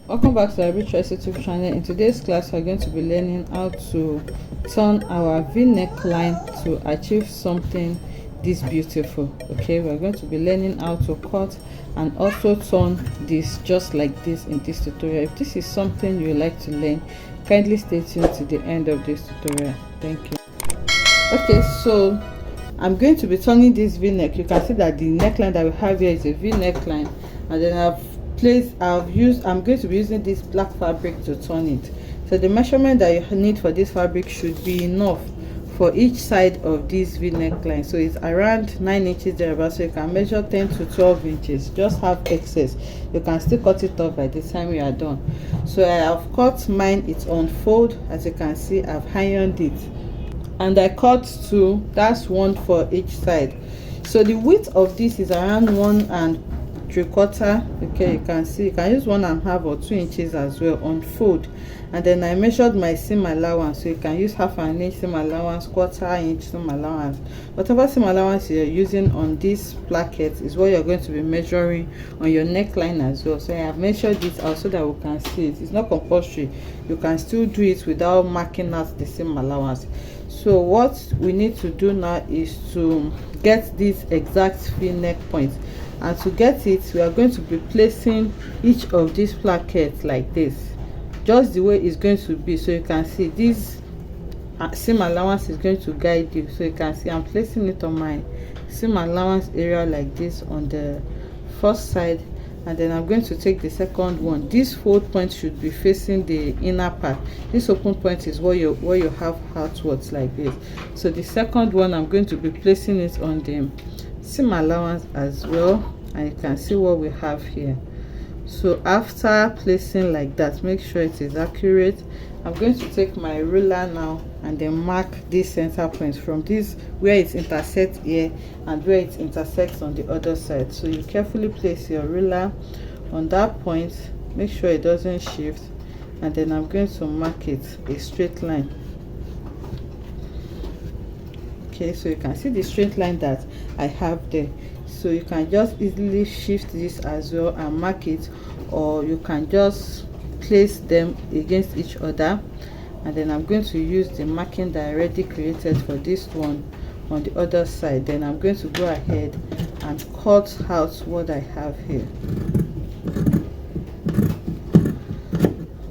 Welcome back to our Choice YouTube channel. In today's class, we're going to be learning how to turn our V-neck line to achieve something this beautiful. Okay, we're going to be learning how to cut and also turn this just like this in this tutorial. If this is something you like to learn, kindly stay tuned to the end of this tutorial. Thank you. Okay, so I'm going to be turning this V-neck. You can see that the neckline that we have here is a V neckline, and then I'm going to be using this black fabric to turn it. So the measurement that you need for this fabric should be enough for each side of this V neckline. So it's around 9 inches thereabouts. So you can measure 10 to 12 inches. Just have excess, you can still cut it off by the time you are done. So I have cut mine. It's on fold. As you can see, I've ironed it, and I cut two. That's one for each side. So the width of this is around 1.75. okay, you can see you can use 1.5 or 2 inches as well on fold. And then I measured my seam allowance, so you can use 1/2 inch seam allowance, 1/4 inch seam allowance. Whatever seam allowance you're using on this placket is what you're going to be measuring on your neckline as well. So I have measured it out so that we can see it. It's not compulsory, you can still do it without marking out the seam allowance. So what we need to do now is to get this exact V-neck point, and to get it, we are going to be placing each of these plackets like this, just the way it's going to be. So you can see this seam allowance is going to guide you. So you can see I'm placing it on my seam allowance area like this on the first side, and then I'm going to take the second one. This fold point should be facing the inner part. This open point is where you have outwards like this. So the second one, I'm going to be placing it on the seam allowance as well, and you can see what we have here. So after placing like that, make sure it is accurate. I'm going to take my ruler now and then mark this center point from this where it intersects here and where it intersects on the other side. So you carefully place your ruler on that point, make sure it doesn't shift, and then I'm going to mark it a straight line. Okay, so you can see the straight line that I have there. So you can just easily shift this as well and mark it, or you can just place them against each other. And then I'm going to use the marking that I already created for this one on the other side. Then I'm going to go ahead and cut out what I have here.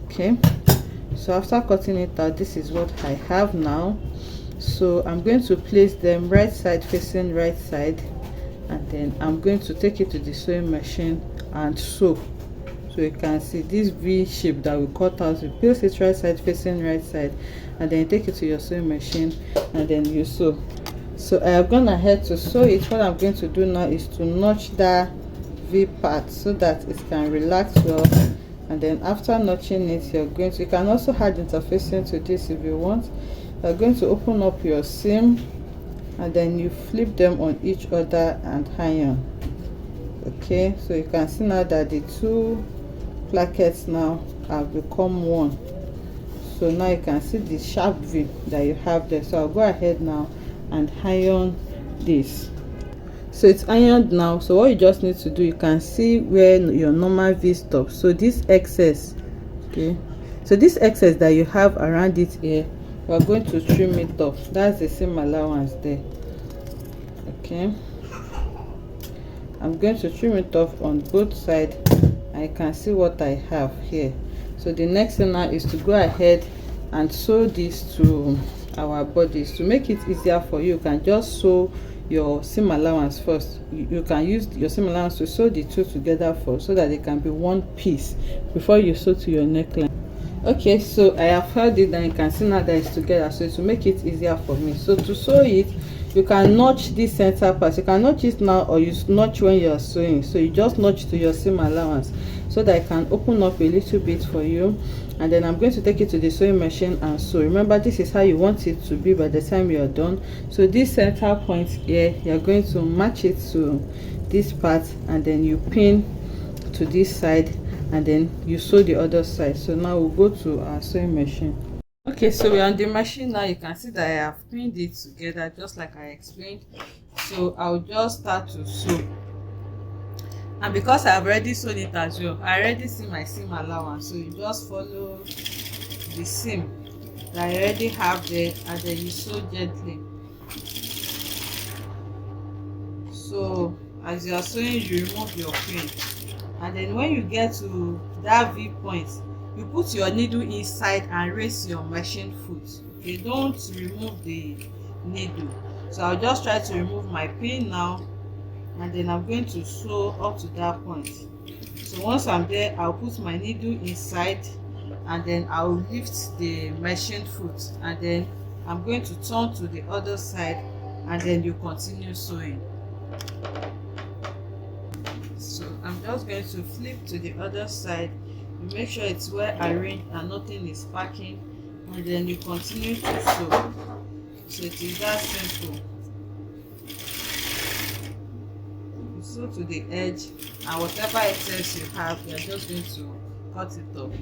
Okay, so after cutting it out, this is what I have now. So I'm going to place them right side facing right side, and then I'm going to take it to the sewing machine and sew. So you can see this V shape that we cut out, you place it right side facing right side, and then you take it to your sewing machine and then you sew. So I have gone ahead to sew it. What I'm going to do now is to notch that V part so that it can relax well. And then after notching it, you can also add interfacing to this if you want. You're going to open up your seam, and then you flip them on each other and iron. Okay, so you can see now that the two plackets now have become one. So now you can see the sharp V that you have there. So I'll go ahead now and iron this. So it's ironed now. So what you just need to do, you can see where your normal V stops. So this excess, okay, so this excess that you have around it here, we're going to trim it off. That's the seam allowance there. Okay, I'm going to trim it off on both sides. I can see what I have here. So the next thing now is to go ahead and sew this to our bodies. To make it easier for you, you can just sew your seam allowance first. You can use your seam allowance to sew the two together first, so that they can be one piece before you sew to your neckline. Okay, so I have held it and you can see now that it's together. So to make it easier for me, so to sew it, you can notch this center part. You can notch it now, or you notch when you are sewing. So you just notch to your seam allowance so that I can open up a little bit for you. And then I'm going to take it to the sewing machine and sew. Remember, this is how you want it to be by the time you are done. So this center point here, you're going to match it to this part, and then you pin to this side, and then you sew the other side. So now we'll go to our sewing machine. Okay, so we're on the machine now. You can see that I have pinned it together just like I explained. So I'll just start to sew. And because I've already sewn it as well, I already see my seam allowance, so you just follow the seam that I already have there and then you sew gently. So as you are sewing, you remove your pin, and then when you get to that V point, you put your needle inside and raise your machine foot. Okay, don't remove the needle. So I'll just try to remove my pin now, and then I'm going to sew up to that point. So once I'm there, I'll put my needle inside and then I'll lift the machine foot, and then I'm going to turn to the other side, and then you continue sewing. So I'm just going to flip to the other side. You make sure it's well arranged and nothing is packing, and then you continue to sew. So it is that simple. You sew to the edge, and whatever excess you have, you're just going to cut it off.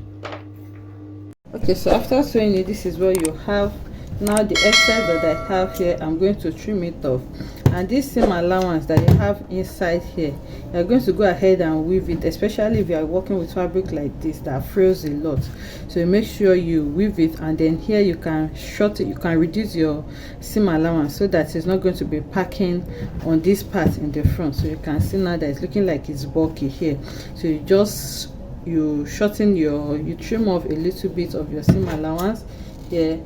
Okay, so after sewing it, this is what you have. Now the excess that I have here, I'm going to trim it off. And this seam allowance that you have inside here, you're going to go ahead and weave it, especially if you are working with fabric like this that frills a lot. So you make sure you weave it, and then here you can short it, you can reduce your seam allowance so that it's not going to be packing on this part in the front. So you can see now that it's looking like it's bulky here. So you shorten you trim off a little bit of your seam allowance here,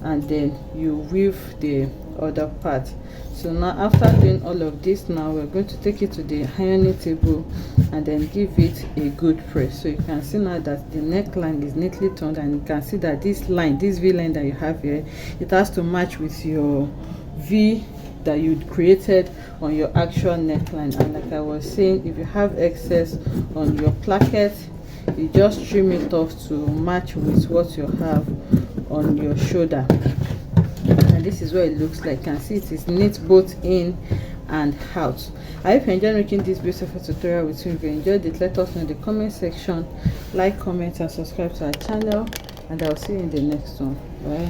and then you weave the other part. So now after doing all of this, now we're going to take it to the ironing table and then give it a good press. So you can see now that the neckline is neatly turned, and you can see that this line, this V line that you have here, it has to match with your V that you created on your actual neckline. And like I was saying, if you have excess on your placket, you just trim it off to match with what you have on your shoulder. And this is what it looks like. You can see it is neat both in and out. I hope you enjoyed making this beautiful tutorial with me. If you enjoyed it, let us know in the comment section. Like, comment and subscribe to our channel, and I'll see you in the next one. Bye.